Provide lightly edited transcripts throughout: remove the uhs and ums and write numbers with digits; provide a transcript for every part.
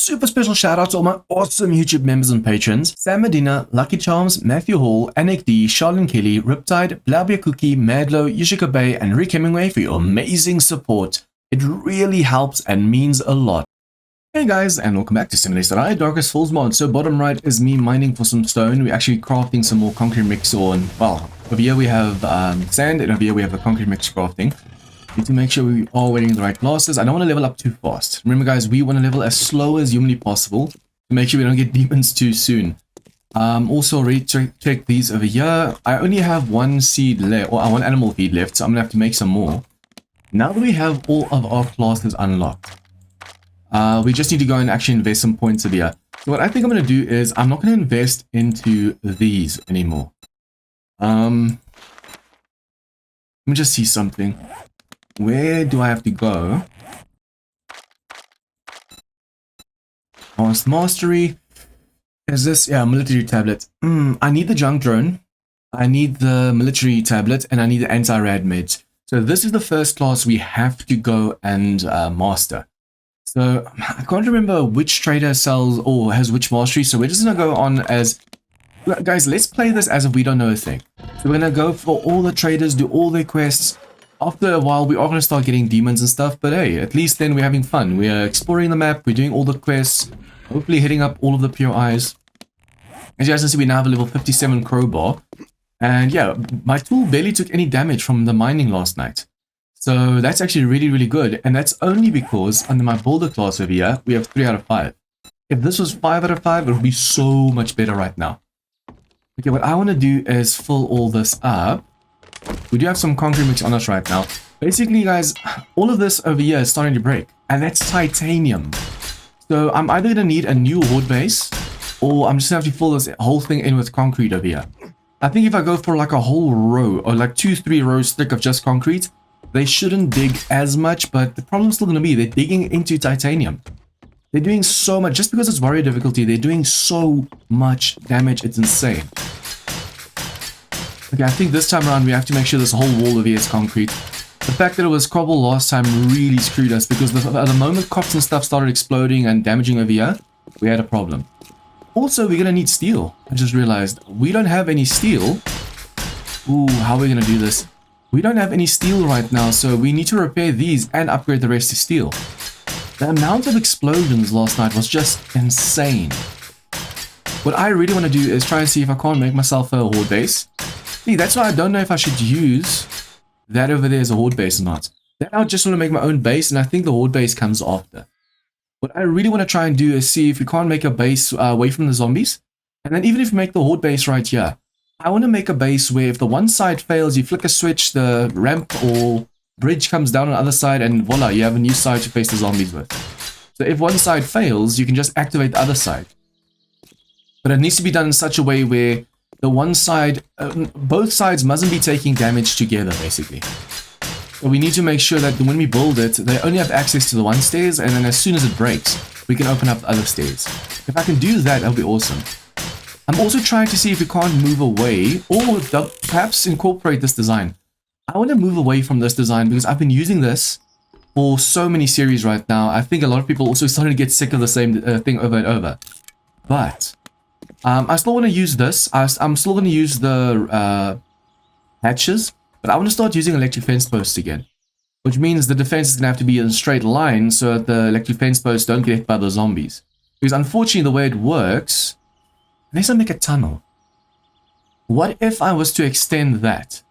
super special shout out to all my awesome YouTube members and patrons: Sam Medina, Lucky Charms, Matthew Hall, Anik D, Charlene Kelly, Riptide, Blaubeer Cookie, Madlo, Yushika Bay, and Rick Hemingway for your amazing support. It really helps and means a lot. Hey guys, and welcome back to Simulator DarknessFalls mod. So bottom right is me mining for some stone. We're actually crafting some more concrete mix on, well, over here we have sand, and over here we have the concrete mix crafting. Need to make sure we are wearing the right glasses. I don't want to level up too fast. Remember guys, we want to level as slow as humanly possible to make sure we don't get demons too soon. Also check these over here. I only have one seed left, or one animal feed left, so I'm gonna have to make some more. Now that we have all of our classes unlocked, we just need to go and actually invest some points over here. So what I think I'm going to do is I'm not going to invest into these anymore. Let me just see something. Where do I have to go? Advanced Mastery. Is this? Yeah, military tablet. I need the junk drone. I need the military tablet, and I need the anti-rad meds. So this is the first class we have to go and master. So I can't remember which trader sells or has which mastery, so we're just going to go on as... Guys, let's play this as if we don't know a thing. So we're going to go for all the traders, do all their quests. After a while, we are going to start getting demons and stuff, but hey, at least then we're having fun. We're exploring the map, we're doing all the quests, hopefully hitting up all of the POIs. As you guys can see, we now have a level 57 crowbar. And yeah, my tool barely took any damage from the mining last night. So that's actually really, really good. And that's only because under my builder class over here, we have 3 out of 5. If this was 5 out of 5, it would be so much better right now. Okay, what I want to do is fill all this up. We do have some concrete mix on us right now. Basically, guys, all of this over here is starting to break. And that's titanium. So I'm either going to need a new horde base, or I'm just going to have to fill this whole thing in with concrete over here. I think if I go for like a whole row, or like 2-3 rows thick of just concrete, they shouldn't dig as much, but the problem's still going to be they're digging into titanium. They're doing so much, just because it's warrior difficulty, they're doing so much damage, it's insane. Okay, I think this time around we have to make sure this whole wall over here is concrete. The fact that it was cobble last time really screwed us, because the moment cops and stuff started exploding and damaging over here, we had a problem. Also, we're going to need steel. I just realized we don't have any steel. Ooh, how are we going to do this? We don't have any steel right now, so we need to repair these and upgrade the rest to steel. The amount of explosions last night was just insane. What I really want to do is try and see if I can't make myself a horde base. See, that's why I don't know if I should use that over there as a horde base or not. Then I just want to make my own base, and I think the horde base comes after. What I really want to try and do is see if we can't make a base away from the zombies. And then even if we make the horde base right here, I want to make a base where if the one side fails, you flick a switch, the ramp or bridge comes down on the other side, and voila, you have a new side to face the zombies with. So if one side fails, you can just activate the other side. But it needs to be done in such a way where the one side, both sides mustn't be taking damage together, basically. So we need to make sure that when we build it, they only have access to the one stairs, and then as soon as it breaks, we can open up the other stairs. If I can do that, that'll be awesome. I'm also trying to see if we can't move away, or perhaps incorporate this design. I want to move away from this design because I've been using this for so many series right now. I think a lot of people also starting to get sick of the same thing over and over. But I still want to use this. I'm still going to use the hatches, but I want to start using electric fence posts again. Which means the defense is going to have to be in a straight line so that the electric fence posts don't get hit by the zombies. Because unfortunately the way it works... Unless I make a tunnel. What if I was to extend that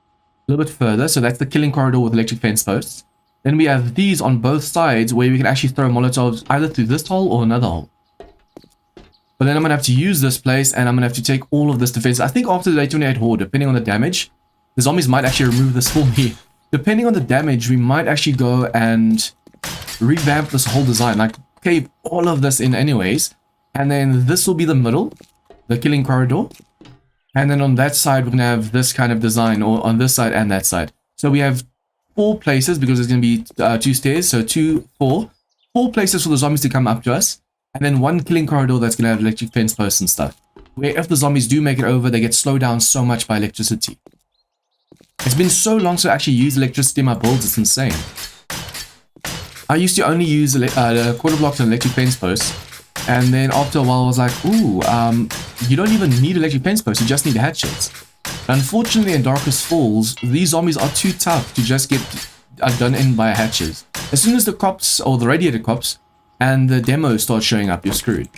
a little bit further? So that's the killing corridor with electric fence posts. Then we have these on both sides where we can actually throw molotovs either through this hole or another hole. But then I'm going to have to use this place, and I'm going to have to take all of this defense. I think after the day 28 horde, depending on the damage, the zombies might actually remove this for me. Depending on the damage, we might actually go and revamp this whole design. Like, cave all of this in anyways. And then this will be the middle. The killing corridor, and then on that side we're going to have this kind of design, or on this side and that side. So we have 4 places, because there's going to be 2 stairs, so 4 places for the zombies to come up to us, and then 1 killing corridor that's going to have electric fence posts and stuff, where if the zombies do make it over, they get slowed down so much by electricity. It's been so long since I actually used electricity in my builds, it's insane. I used to only use quarter blocks and electric fence posts, And then after a while, I was like, ooh, you don't even need electric fence posts, you just need hatchets. Unfortunately, in DarknessFalls, these zombies are too tough to just get done in by hatches. As soon as the cops, or the radiator cops, and the demo start showing up, you're screwed.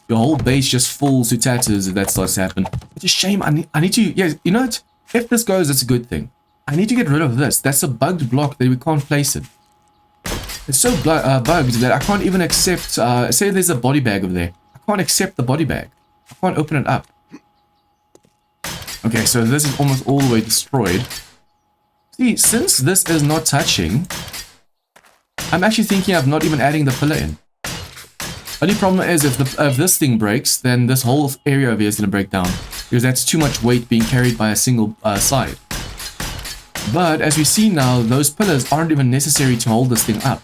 Your whole base just falls to tatters if that starts to happen. It's a shame. I need to, yeah, you know what? If this goes, that's a good thing. I need to get rid of this. That's a bugged block that we can't place it. It's so bugged that I can't even accept, say there's a body bag over there. I can't accept the body bag. I can't open it up. Okay, so this is almost all the way destroyed. See, since this is not touching, I'm actually thinking of not even adding the pillar in. Only problem is if this thing breaks, then this whole area over here is going to break down. Because that's too much weight being carried by a single side. But as we see now, those pillars aren't even necessary to hold this thing up.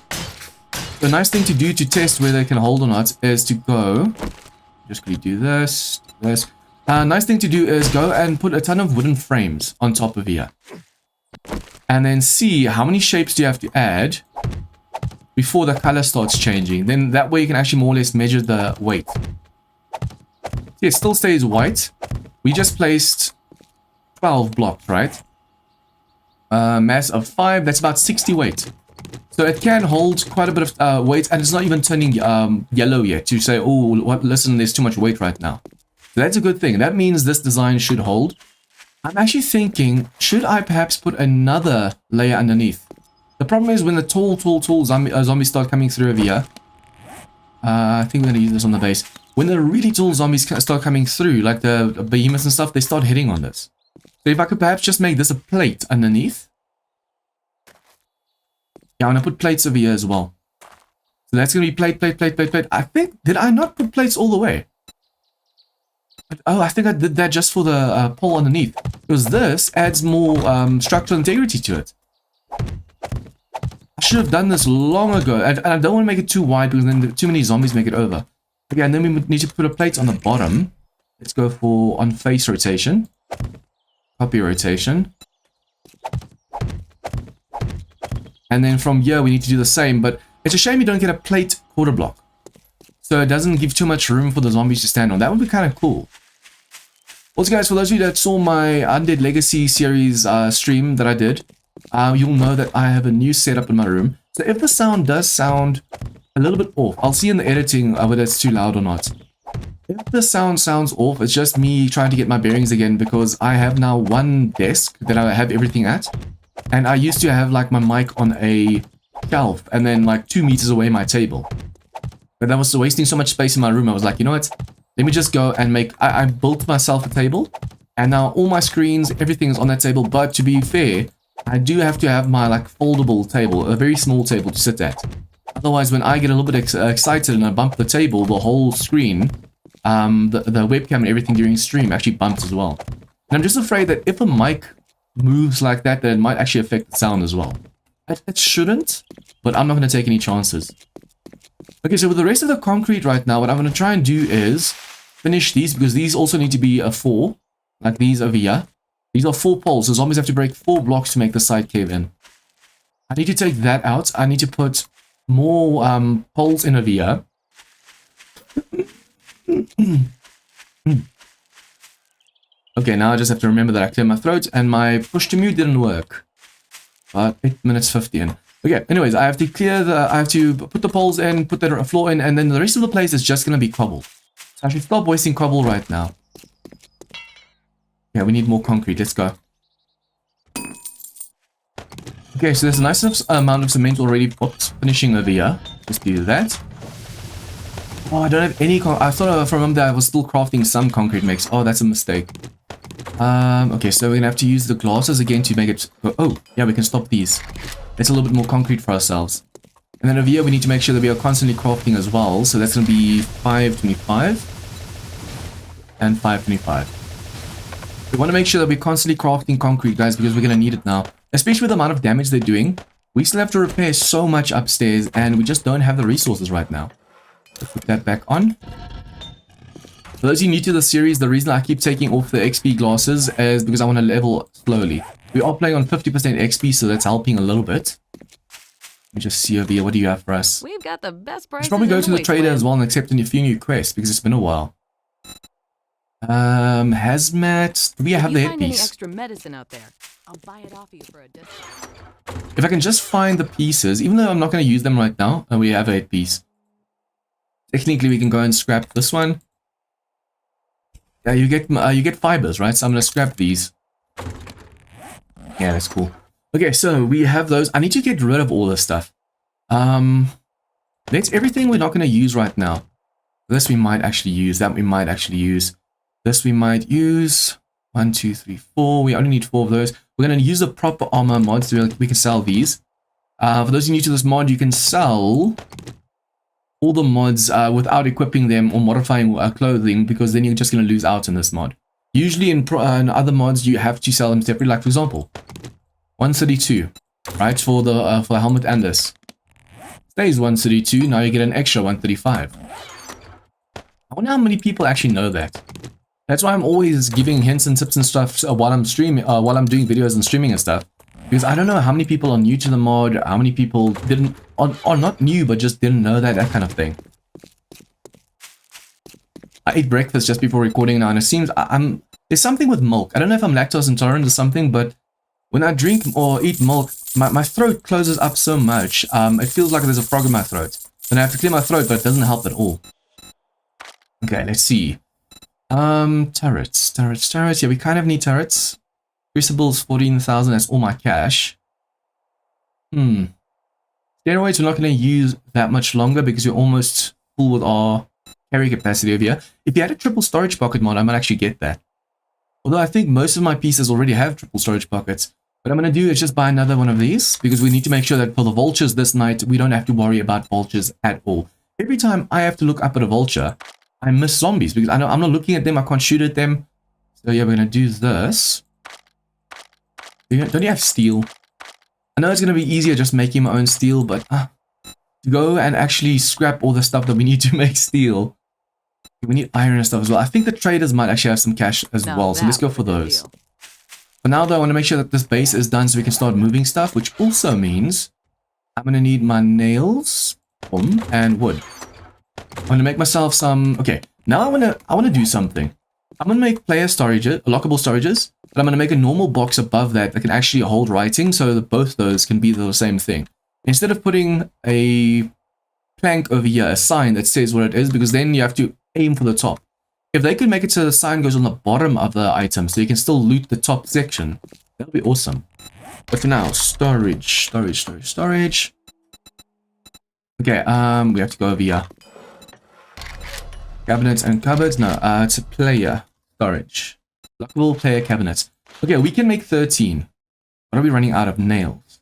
The nice thing to do to test whether they can hold or not is to go... Just quickly do this, this. Nice thing to do is go and put a ton of wooden frames on top of here. And then see how many shapes do you have to add before the color starts changing. Then that way you can actually more or less measure the weight. See, it still stays white. We just placed 12 blocks, right? Mass of 5, that's about 60 weight. So it can hold quite a bit of weight, and it's not even turning yellow yet to say, oh, what, listen, there's too much weight right now. So that's a good thing. That means this design should hold. I'm actually thinking, should I perhaps put another layer underneath? The problem is when the tall zombies start coming through over here. I think we're going to use this on the base. When the really tall zombies start coming through, like the behemoths and stuff, they start hitting on this. So if I could perhaps just make this a plate underneath. Yeah, I'm going to put plates over here as well. So that's going to be plate. I think, did I not put plates all the way? Oh, I think I did that just for the pole underneath. Because this adds more structural integrity to it. I should have done this long ago. And I don't want to make it too wide because then too many zombies make it over. Okay, and then we need to put a plate on the bottom. Let's go for on face rotation. Copy rotation. And then from here we need to do the same. But it's a shame you don't get a plate quarter block. So it doesn't give too much room for the zombies to stand on. That would be kind of cool. Also guys, for those of you that saw my Undead Legacy series stream that I did, you'll know that I have a new setup in my room. So if the sound does sound a little bit off, I'll see in the editing whether it's too loud or not. If the sound sounds off, it's just me trying to get my bearings again because I have now one desk that I have everything at. And I used to have like my mic on a shelf and then like 2 meters away my table. But that was wasting so much space in my room. I was like, you know what? Let me just go and make... I built myself a table. And now all my screens, everything is on that table. But to be fair, I do have to have my like foldable table. A very small table to sit at. Otherwise, when I get a little bit excited and I bump the table, the whole screen, the webcam and everything during stream actually bumps as well. And I'm just afraid that if a mic moves like that, then it might actually affect the sound as well. It shouldn't, but I'm not going to take any chances. Okay, so with the rest of the concrete right now, what I'm going to try and do is finish these, because these also need to be a 4, like these over here. These are 4 poles, so zombies have to break 4 blocks to make the side cave in. I need to take that out. I need to put more poles in over here. Okay, now I just have to remember that I cleared my throat, and my push to mute didn't work. 8 minutes 50 in. Okay, anyways, I have to clear the... I have to put the poles in, put the floor in, and then the rest of the place is just going to be cobble. So I should stop wasting cobble right now. Yeah, we need more concrete. Let's go. Okay, so there's a nice enough amount of cement already put, finishing over here. Let's do that. Oh, I don't have any... I thought from that I was still crafting some concrete mix. Oh, that's a mistake. Okay, so we're going to have to use the glasses again to make it... Oh, yeah, we can stop these. That's a little bit more concrete for ourselves. And then over here, we need to make sure that we are constantly crafting as well. So that's going to be 525 and 525. We want to make sure that we're constantly crafting concrete, guys, because we're going to need it now. Especially with the amount of damage they're doing. We still have to repair so much upstairs, and we just don't have the resources right now. Let's put that back on. For those of you new to the series, the reason I keep taking off the XP glasses is because I want to level slowly. We are playing on 50% XP, so that's helping a little bit. Let me just see over here. What do you have for us? We've got the best I prices. should probably go to the trader as well and accept a few new quests because it's been a while. Hazmat. Do we have the If you find any headpiece? extra medicine out there, I'll buy it off you for a discount. If I can just find the pieces, even though I'm not going to use them right now, and we have a headpiece. Technically, we can go and scrap this one. Yeah, you get fibers, right? So I'm going to scrap these. Yeah, that's cool. Okay, so we have those. I need to get rid of all this stuff. That's everything we're not going to use right now. This we might actually use. That we might actually use. This we might use. 1, 2, 3, 4. We only need 4 of those. We're going to use the proper armor mods so we can sell these. For those who are new to this mod, you can sell all the mods without equipping them or modifying clothing, because then you're just going to lose out in this mod. Usually in other mods, you have to sell them separately. Like, for example, 132, right, for the helmet and this. Stays 132, now you get an extra 135. I wonder how many people actually know that. That's why I'm always giving hints and tips and stuff while I'm streaming, while I'm doing videos and streaming and stuff. Because I don't know how many people are new to the mod, how many people didn't, or not new, but just didn't know that kind of thing. I ate breakfast just before recording now, and it seems there's something with milk. I don't know if I'm lactose intolerant or something, but when I drink or eat milk, my throat closes up so much. It feels like there's a frog in my throat. Then I have to clear my throat, but it doesn't help at all. Okay, let's see. Turrets. Yeah, we kind of need turrets. Crucibles, 14,000, that's all my cash. Steroids we're not going to use that much longer because we're almost full with our carry capacity over here. If you had a triple storage pocket mod, I might actually get that. Although I think most of my pieces already have triple storage pockets. What I'm going to do is just buy another one of these, because we need to make sure that for the vultures this night, we don't have to worry about vultures at all. Every time I have to look up at a vulture, I miss zombies, because I'm not looking at them, I can't shoot at them. So yeah, we're going to do this. Don't you have steel? I know it's going to be easier just making my own steel, but to go and actually scrap all the stuff that we need to make steel. We need iron and stuff as well. I think the traders might actually have some cash as well, so let's go for those. For now though, I want to make sure that this base is done so we can start moving stuff, which also means I'm going to need my nails, and wood. I'm going to make myself some... Okay, now I want to do something. I'm going to make player storages, lockable storages, but I'm going to make a normal box above that can actually hold writing, so that both those can be the same thing. Instead of putting a plank over here, a sign that says what it is, because then you have to aim for the top. If they could make it so the sign goes on the bottom of the item, so you can still loot the top section, that would be awesome. But for now, storage. Okay, we have to go over here. Cabinets and cupboards. No, it's a player storage. Lockable player cabinets. Okay, we can make 13. What are we running out of nails?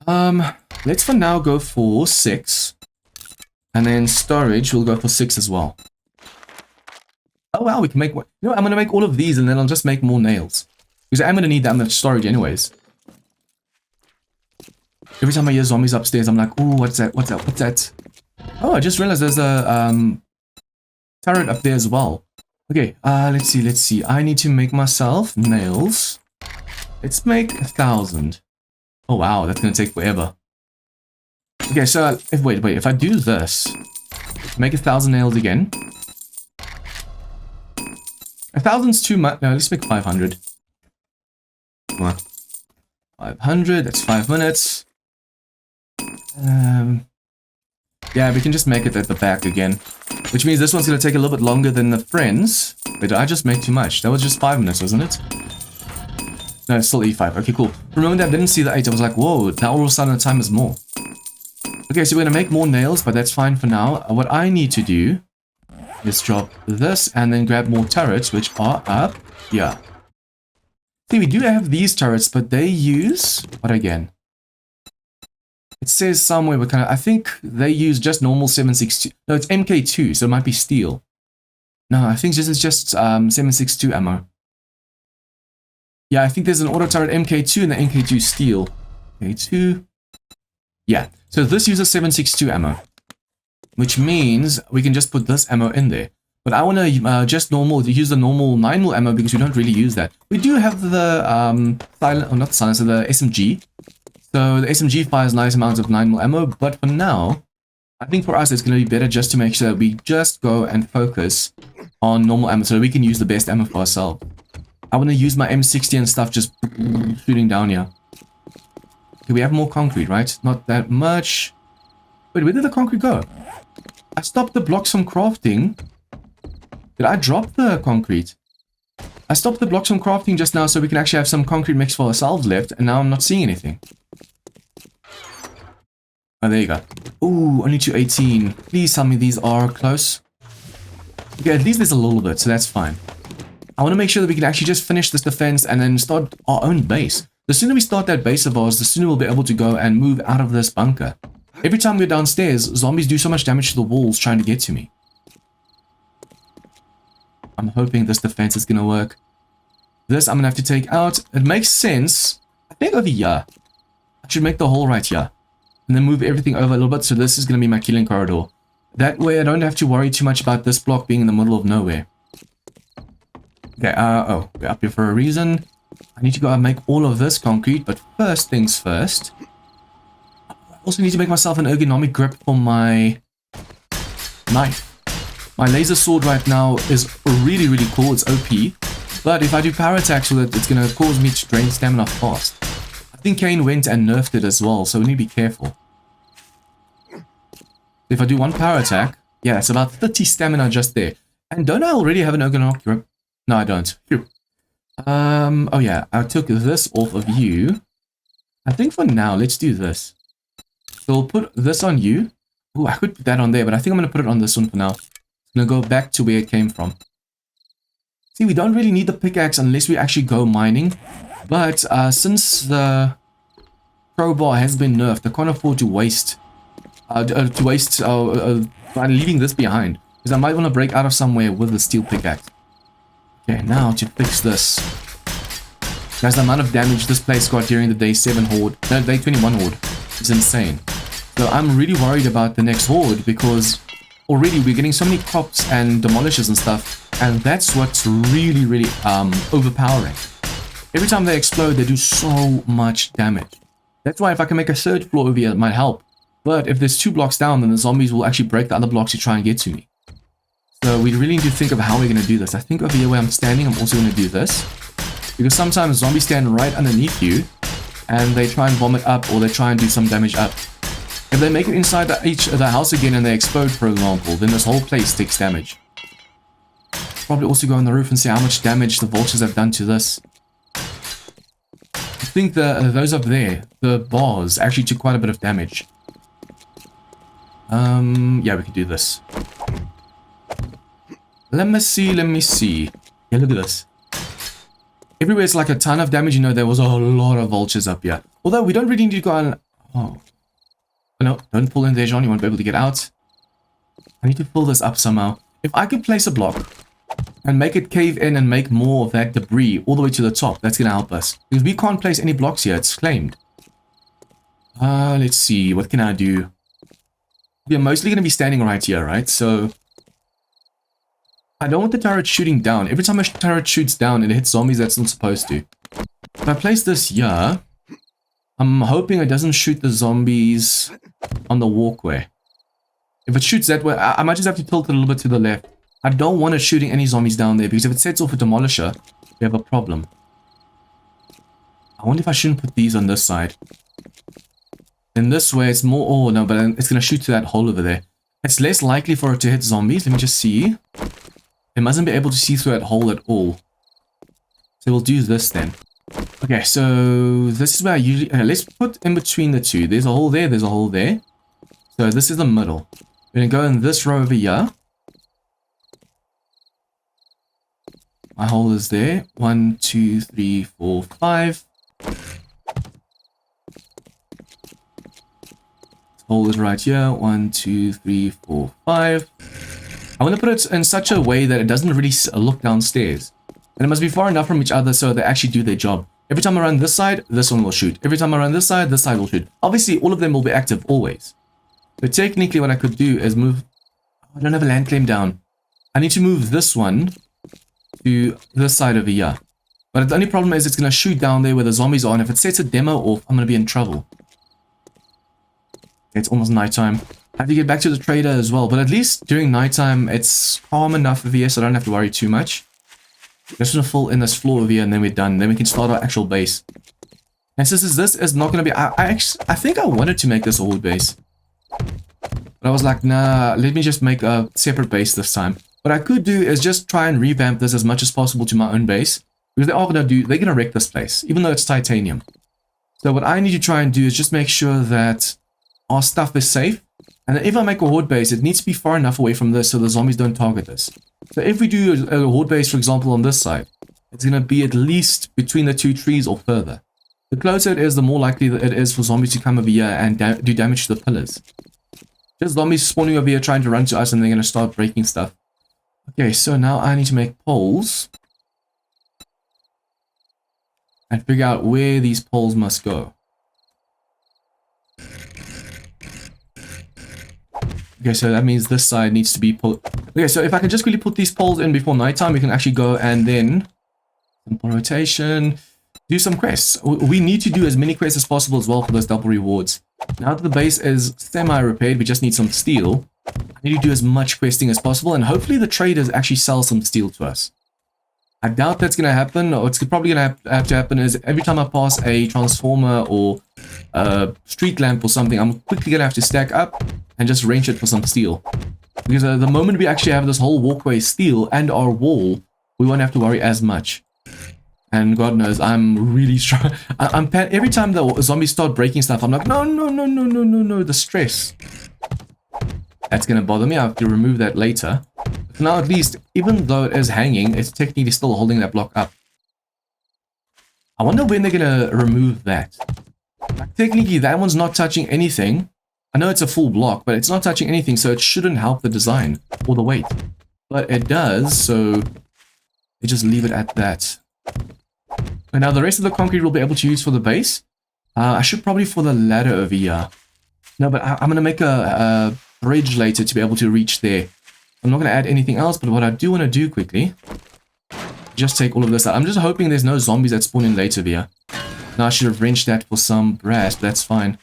Let's for now go for 6. And then storage, we'll go for 6 as well. Oh wow, we can make... You know, I'm going to make all of these and then I'll just make more nails. Because I'm going to need that much storage anyways. Every time I hear zombies upstairs, I'm like, oh, what's that? Oh, I just realized there's a turret up there as well. Okay, let's see. I need to make myself nails. Let's make 1,000. Oh wow, that's going to take forever. Okay, so wait, if I do this, make 1,000 nails again. 1,000's too much. No, let's make 500. Come on. 500, that's 5 minutes. Yeah, we can just make it at the back again. Which means this one's going to take a little bit longer than the friends. Wait, did I just make too much? That was just 5 minutes, wasn't it? No, it's still E5. Okay, cool. Remember that I didn't see the 8. I was like, whoa, now all of a sudden the time is more. Okay, so we're going to make more nails, but that's fine for now. What I need to do is drop this and then grab more turrets, which are up here. See, we do have these turrets, but they use... What again? It says somewhere, but I think they use just normal 7.62. No, it's MK2, so it might be steel. No, I think this is just 7.62 ammo. Yeah, I think there's an auto turret MK2 and the MK2 steel. MK2. Yeah, so this uses 7.62 ammo. Which means we can just put this ammo in there. But I want to use the normal 9mm ammo because we don't really use that. We do have the silent, or not silent, so the SMG. So the SMG fires nice amounts of 9mm ammo, but for now, I think for us it's going to be better just to make sure that we just go and focus on normal ammo so that we can use the best ammo for ourselves. I want to use my M60 and stuff just shooting down here. Okay, we have more concrete, right? Not that much. Wait, where did the concrete go? I stopped the blocks from crafting. Did I drop the concrete? I stopped the blocks from crafting just now so we can actually have some concrete mix for ourselves left, and now I'm not seeing anything. Oh, there you go. Ooh, only 218. Please tell me these are close. Okay, at least there's a little bit, so that's fine. I want to make sure that we can actually just finish this defense and then start our own base. The sooner we start that base of ours, the sooner we'll be able to go and move out of this bunker. Every time we're downstairs, zombies do so much damage to the walls trying to get to me. I'm hoping this defense is going to work. This I'm going to have to take out. It makes sense. I think over here. I should make the hole right here. And then move everything over a little bit. So this is going to be my killing corridor. That way I don't have to worry too much about this block being in the middle of nowhere. Okay, oh, we're up here for a reason. I need to go and make all of this concrete. But first things first. I also need to make myself an ergonomic grip for my knife. My laser sword right now is really, really cool. It's OP. But if I do power attacks with it, it's going to cause me to drain stamina fast. I think Kane went and nerfed it as well, so we need to be careful. If I do one power attack, yeah, it's about 30 stamina just there. And don't I already have an ergonomic grip? No, I don't. Phew. Oh yeah, I took this off of you. I think for now, let's do this. So we'll put this on you. Ooh, I could put that on there, but I think I'm going to put it on this one for now. I'm going to go back to where it came from. See, we don't really need the pickaxe unless we actually go mining. But since the crowbar has been nerfed, I can't afford to waste by leaving this behind. Because I might want to break out of somewhere with the steel pickaxe. Okay, now to fix this. Guys, the amount of damage this place got during the day 7 horde, no, day 21 horde is insane. So I'm really worried about the next horde because already we're getting so many crops and demolishers and stuff. And that's what's really, really overpowering. Every time they explode, they do so much damage. That's why if I can make a third floor over here, it might help. But if there's 2 blocks down, then the zombies will actually break the other blocks to try and get to me. So we really need to think of how we're going to do this. I think over here where I'm standing, I'm also going to do this. Because sometimes zombies stand right underneath you, and they try and vomit up, or they try and do some damage up. If they make it inside the house again and they explode, for example, then this whole place takes damage. Probably also go on the roof and see how much damage the vultures have done to this. I think those up there, the bars, actually took quite a bit of damage. Yeah, we can do this. Let me see. Yeah, look at this. Everywhere it's like a ton of damage. You know, there was a lot of vultures up here. Although we don't really need to go on... Oh. No, don't pull in there, John. You won't be able to get out. I need to fill this up somehow. If I could place a block and make it cave in and make more of that debris all the way to the top, that's going to help us. Because we can't place any blocks here. It's claimed. Let's see. What can I do? We are mostly going to be standing right here, right? So... I don't want the turret shooting down. Every time a turret shoots down, it hits zombies that's not supposed to. If I place this here, I'm hoping it doesn't shoot the zombies on the walkway. If it shoots that way, I might just have to tilt it a little bit to the left. I don't want it shooting any zombies down there, because if it sets off a demolisher, we have a problem. I wonder if I shouldn't put these on this side. Then this way, it's more... Oh, no, but it's going to shoot to that hole over there. It's less likely for it to hit zombies. Let me just see. It mustn't be able to see through that hole at all. So we'll do this then. Okay, so this is where I usually... Okay, let's put in between the two. There's a hole there, there's a hole there. So this is the middle. We're going to go in this row over here. My hole is there. 1, 2, 3, 4, 5. Hole is right here. 1, 2, 3, 4, 5. I want to put it in such a way that it doesn't really look downstairs. And it must be far enough from each other so they actually do their job. Every time I run this side, this one will shoot. Every time I run this side will shoot. Obviously, all of them will be active always. But technically, what I could do is move... I don't have a land claim down. I need to move this one to this side over here. But the only problem is it's going to shoot down there where the zombies are. And if it sets a demo off, I'm going to be in trouble. It's almost nighttime. I have to get back to the trader as well, but at least during nighttime, it's calm enough over here, so I don't have to worry too much. Just gonna fill in this floor over here, and then we're done. Then we can start our actual base. And since this is not gonna be, I think I wanted to make this a horde base, but I was like, nah, let me just make a separate base this time. What I could do is just try and revamp this as much as possible to my own base, because they're gonna wreck this place, even though it's titanium. So what I need to try and do is just make sure that our stuff is safe. And if I make a horde base, it needs to be far enough away from this so the zombies don't target us. So if we do a horde base, for example, on this side, it's going to be at least between the two trees or further. The closer it is, the more likely that it is for zombies to come over here and do damage to the pillars. Just zombies spawning over here trying to run to us, and they're going to start breaking stuff. Okay, so now I need to make poles. And figure out where these poles must go. Okay, so that means this side needs to be put. Okay, so if I can just quickly put these poles in before nighttime, we can actually go and then simple rotation, do some quests. We need to do as many quests as possible as well for those double rewards. Now that the base is semi-repaired, we just need some steel. I need to do as much questing as possible, and hopefully the traders actually sell some steel to us. I doubt that's going to happen. Or what's probably going to have to happen is every time I pass a transformer or a street lamp or something, I'm quickly going to have to stack up and just range it for some steel. Because the moment we actually have this whole walkway steel and our wall, we won't have to worry as much. And God knows, I'm really strong. Every time the zombies start breaking stuff, I'm like, no, the stress. That's going to bother me. I have to remove that later. But now at least, even though it is hanging, it's technically still holding that block up. I wonder when they're going to remove that. Like, technically, that one's not touching anything. I know it's a full block, but it's not touching anything, so it shouldn't help the design or the weight. But it does, so you just leave it at that. And now the rest of the concrete we'll be able to use for the base. I should probably for the ladder over here. No, but I'm going to make a bridge later to be able to reach there. I'm not going to add anything else, but what I do want to do quickly, just take all of this out. I'm just hoping there's no zombies that spawn in later here. Now I should have wrenched that for some brass, but that's fine.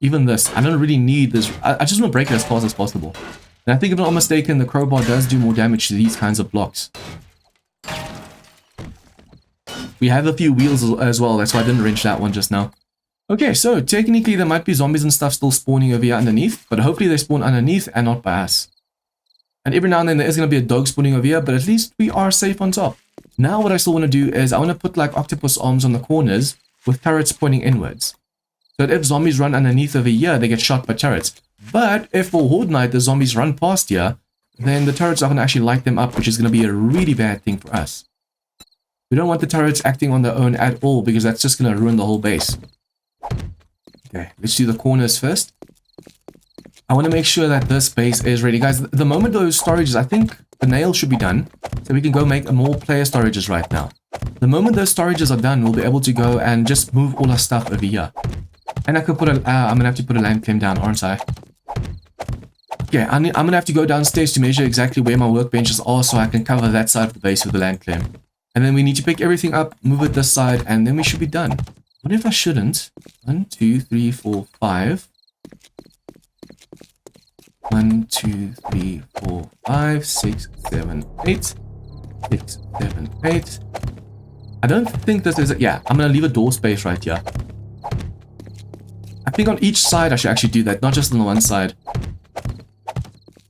Even this, I don't really need this. I just want to break it as fast as possible. And I think if I'm not mistaken, the crowbar does do more damage to these kinds of blocks. We have a few wheels as well, that's why I didn't wrench that one just now. Okay, so technically there might be zombies and stuff still spawning over here underneath, but hopefully they spawn underneath and not by us. And every now and then there is going to be a dog spawning over here, but at least we are safe on top. Now what I still want to do is I want to put like octopus arms on the corners with turrets pointing inwards. So that if zombies run underneath over here, they get shot by turrets. But if for Horde Night the zombies run past here, then the turrets are going to actually light them up, which is going to be a really bad thing for us. We don't want the turrets acting on their own at all, because that's just going to ruin the whole base. Okay, let's do the corners first. I want to make sure that this base is ready. Guys, the moment those storages, I think the nails should be done, so we can go make more player storages right now. The moment those storages are done, we'll be able to go and just move all our stuff over here. And I could put a, I'm going to have to put a land claim down, aren't I? Okay, I'm going to have to go downstairs to measure exactly where my workbenches are so I can cover that side of the base with the land claim. And then we need to pick everything up, move it this side, and then we should be done. What if I shouldn't? 1, 2, 3, 4, 5. 1, 2, 3, 4, 5, 6, 7, 8. 6, 7, 8. I don't think this is it. Yeah, I'm going to leave a door space right here. I think on each side I should actually do that, not just on the one side.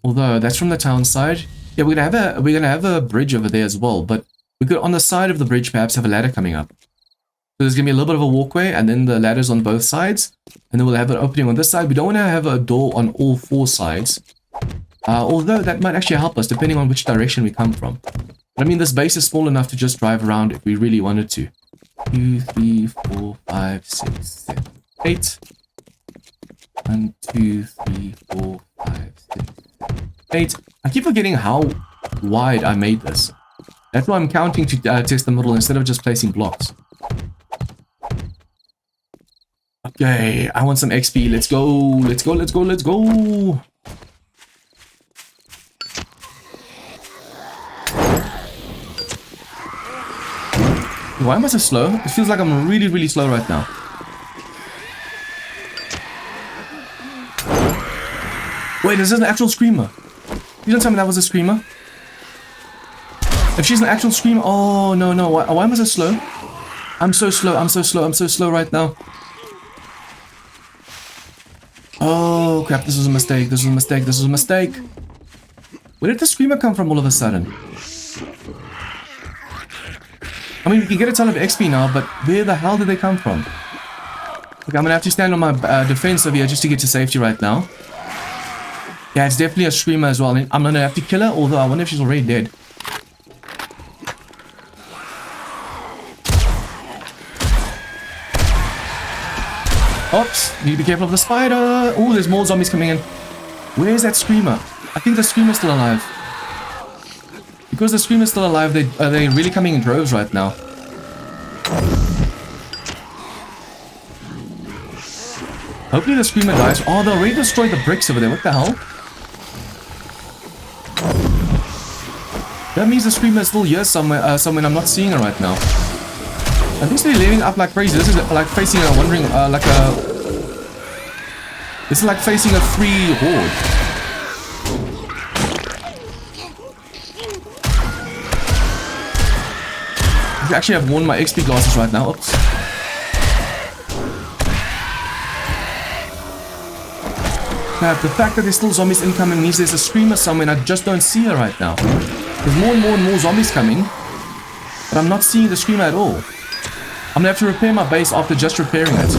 Although that's from the town side. Yeah, we're gonna have a bridge over there as well, but we could on the side of the bridge perhaps have a ladder coming up. So there's gonna be a little bit of a walkway and then the ladders on both sides, and then we'll have an opening on this side. We don't want to have a door on all 4 sides. Although that might actually help us depending on which direction we come from. But I mean, this base is small enough to just drive around if we really wanted to. 2, 3, 4, 5, 6, 7, 8. 1, 2, 3, 4, 5, 6, 7, 8. I keep forgetting how wide I made this. That's why I'm counting to test the middle instead of just placing blocks. Okay, I want some XP. Let's go. Let's go. Let's go. Let's go. Why am I so slow? It feels like I'm really, really slow right now. Wait, this is an actual screamer. You don't tell me that was a screamer. If she's an actual screamer... Oh, no, no. Why am I so slow? I'm so slow. I'm so slow. I'm so slow right now. Oh, crap. This was a mistake. This was a mistake. This was a mistake. Where did the screamer come from all of a sudden? I mean, we can get a ton of XP now, but where the hell did they come from? Okay, I'm gonna have to stand on my defense over here just to get to safety right now. Yeah, it's definitely a screamer as well. I'm gonna have to kill her, although I wonder if she's already dead. Oops, need to be careful of the spider. Oh, there's more zombies coming in. Where's that screamer? I think the screamer's still alive. Because the screamer's still alive, they're really coming in droves right now. Hopefully the screamer dies. Oh, they already destroyed the bricks over there. What the hell? That means the screamer is still here somewhere. Somewhere I'm not seeing her right now. At least they're leveling up like crazy. This is like facing a wandering, This is like facing a free horde. I actually have worn my XP glasses right now. Oops. Now, the fact that there's still zombies incoming means there's a screamer somewhere and I just don't see her right now. There's more and more and more zombies coming, but I'm not seeing the screamer at all. I'm gonna have to repair my base after just repairing it.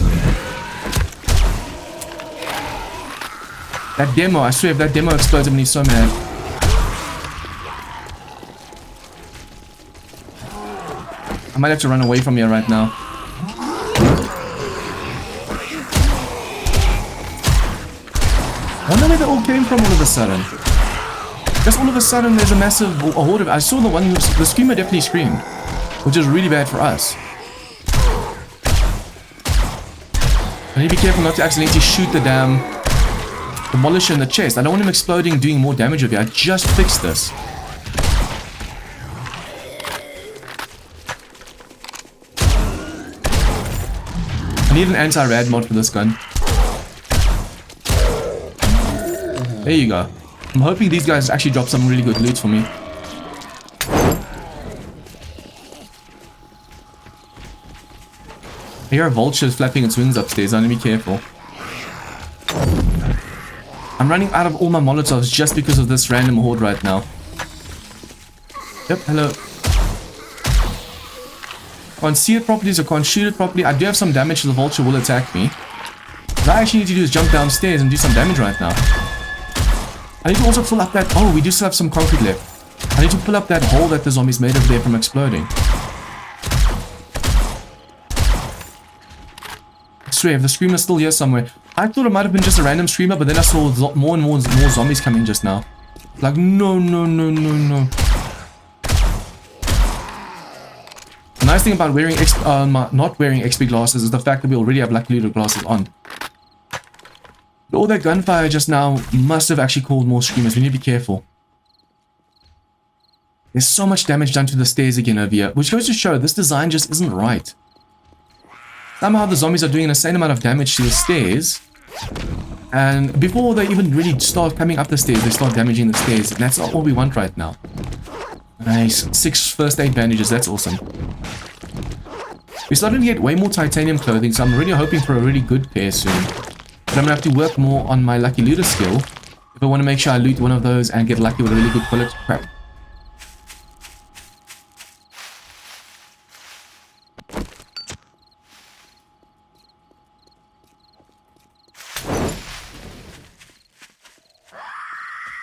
That demo, I swear if that demo explodes, I'm gonna be so mad. I might have to run away from here right now. I wonder where they all came from all of a sudden. Just all of a sudden there's a massive horde of... I saw the one, the screamer definitely screamed, which is really bad for us. I need to be careful not to accidentally shoot the damn demolisher in the chest. I don't want him exploding and doing more damage over here. I just fixed this. I need an anti-rad mod for this gun. There you go. I'm hoping these guys actually drop some really good loot for me. I hear a vulture flapping its wings upstairs. I need to be careful. I'm running out of all my molotovs just because of this random horde right now. Yep, hello. Can't see it properly, so can't shoot it properly. I do have some damage, so the vulture will attack me. What I actually need to do is jump downstairs and do some damage right now. I need to also fill up that... Oh, we do still have some concrete left. I need to fill up that hole that the zombies made over there from exploding. I swear, if the screamer's still here somewhere... I thought it might have been just a random screamer, but then I saw more and more zombies coming just now. Like, no, no, no, no, no. The nice thing about wearing not wearing XP glasses is the fact that we already have lucky looter glasses on. But all that gunfire just now must have actually called more screamers. We need to be careful. There's so much damage done to the stairs again over here, which goes to show this design just isn't right. Somehow the zombies are doing an insane amount of damage to the stairs, and before they even really start coming up the stairs, they start damaging the stairs, and that's not what we want right now. Nice. 6 first aid bandages, that's awesome. We're starting to get way more titanium clothing, so I'm really hoping for a really good pair soon. But I'm gonna have to work more on my lucky looter skill if I want to make sure I loot one of those and get lucky with a really good bullet. Crap.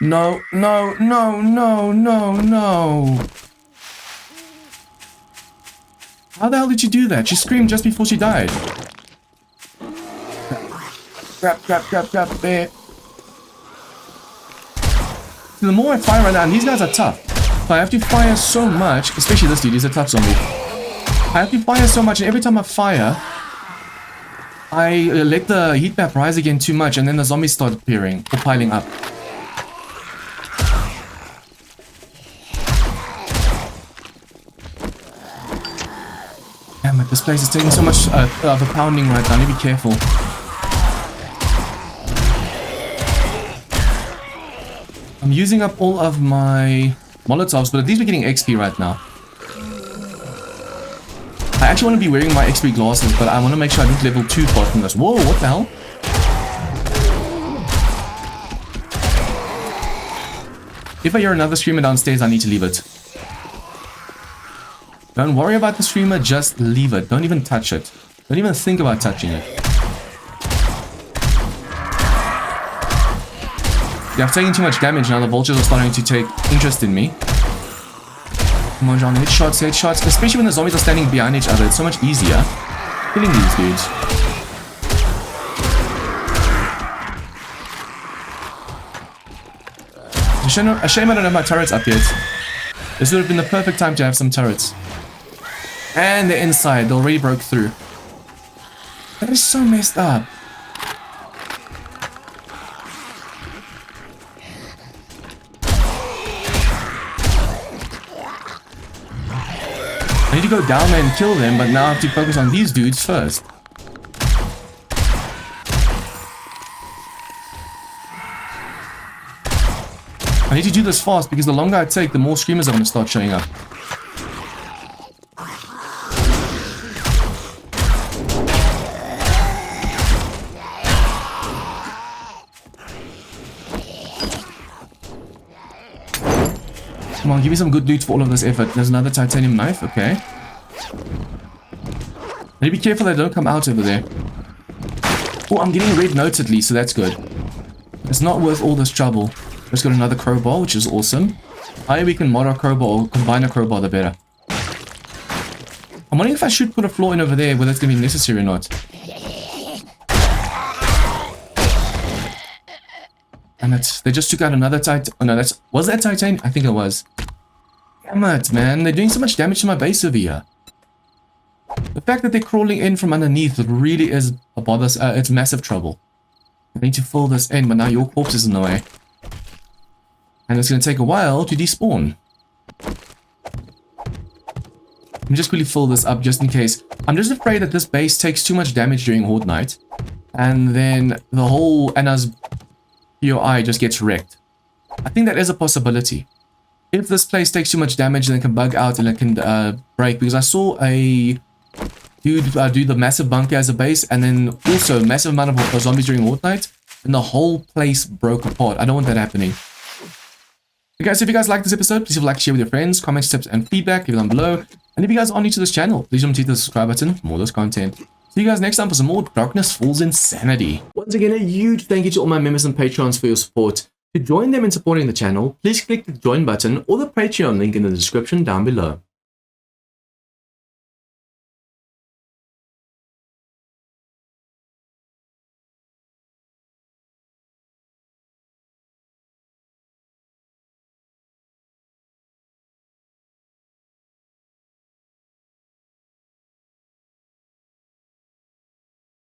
No, no, no, no, no, no. How the hell did you do that? She screamed just before she died. Crap, crap, crap, crap, there. So the more I fire right now, and these guys are tough. So I have to fire so much, especially this dude, he's a tough zombie. I have to fire so much, and every time I fire, I let the heat map rise again too much, and then the zombies start appearing, or piling up. Damn it, this place is taking so much of a pounding right now, I need to be careful. I'm using up all of my Molotovs, but at least we're getting XP right now. I actually want to be wearing my XP glasses, but I want to make sure I don't level too far from this. Whoa, what the hell? If I hear another streamer downstairs, I need to leave it. Don't worry about the streamer, just leave it. Don't even touch it. Don't even think about touching it. Yeah, I've taken too much damage now. The vultures are starting to take interest in me. Come on, John. Headshots, headshots. Especially when the zombies are standing behind each other. It's so much easier killing these dudes. A shame I don't have my turrets up yet. This would have been the perfect time to have some turrets. And they're inside. They already broke through. That is so messed up. I need to go down there and kill them, but now I have to focus on these dudes first. I need to do this fast because the longer I take, the more screamers are going to start showing up. Come on, give me some good loot for all of this effort. There's another titanium knife, okay. I need to be careful they don't come out over there. Oh, I'm getting red notes at least, so that's good. It's not worth all this trouble. Just got another crowbar, which is awesome. The higher we can mod our crowbar or combine a crowbar, the better. I'm wondering if I should put a floor in over there, whether it's going to be necessary or not. And they just took out another titan. Oh no, was that titan? I think it was. Damn it, man. They're doing so much damage to my base over here. The fact that they're crawling in from underneath really is a bother. It's massive trouble. I need to fill this in, but now your corpse is in the way. And it's going to take a while to despawn. Let me just quickly fill this up just in case. I'm just afraid that this base takes too much damage during Horde night. And then the whole Anna's POI just gets wrecked. I think that is a possibility. If this place takes too much damage, then it can bug out and it can break. Because I saw a dude do the massive bunker as a base, and then also a massive amount of zombies during Horde night, and the whole place broke apart. I don't want that happening. Okay, guys, if you guys like this episode, please leave a like, share with your friends, comments, tips, and feedback, leave it down below. And if you guys are new to this channel, please remember to hit the subscribe button for more of this content. See you guys next time for some more Darkness Falls insanity. Once again, a huge thank you to all my members and patrons for your support. To join them in supporting the channel, please click the join button or the Patreon link in the description down below.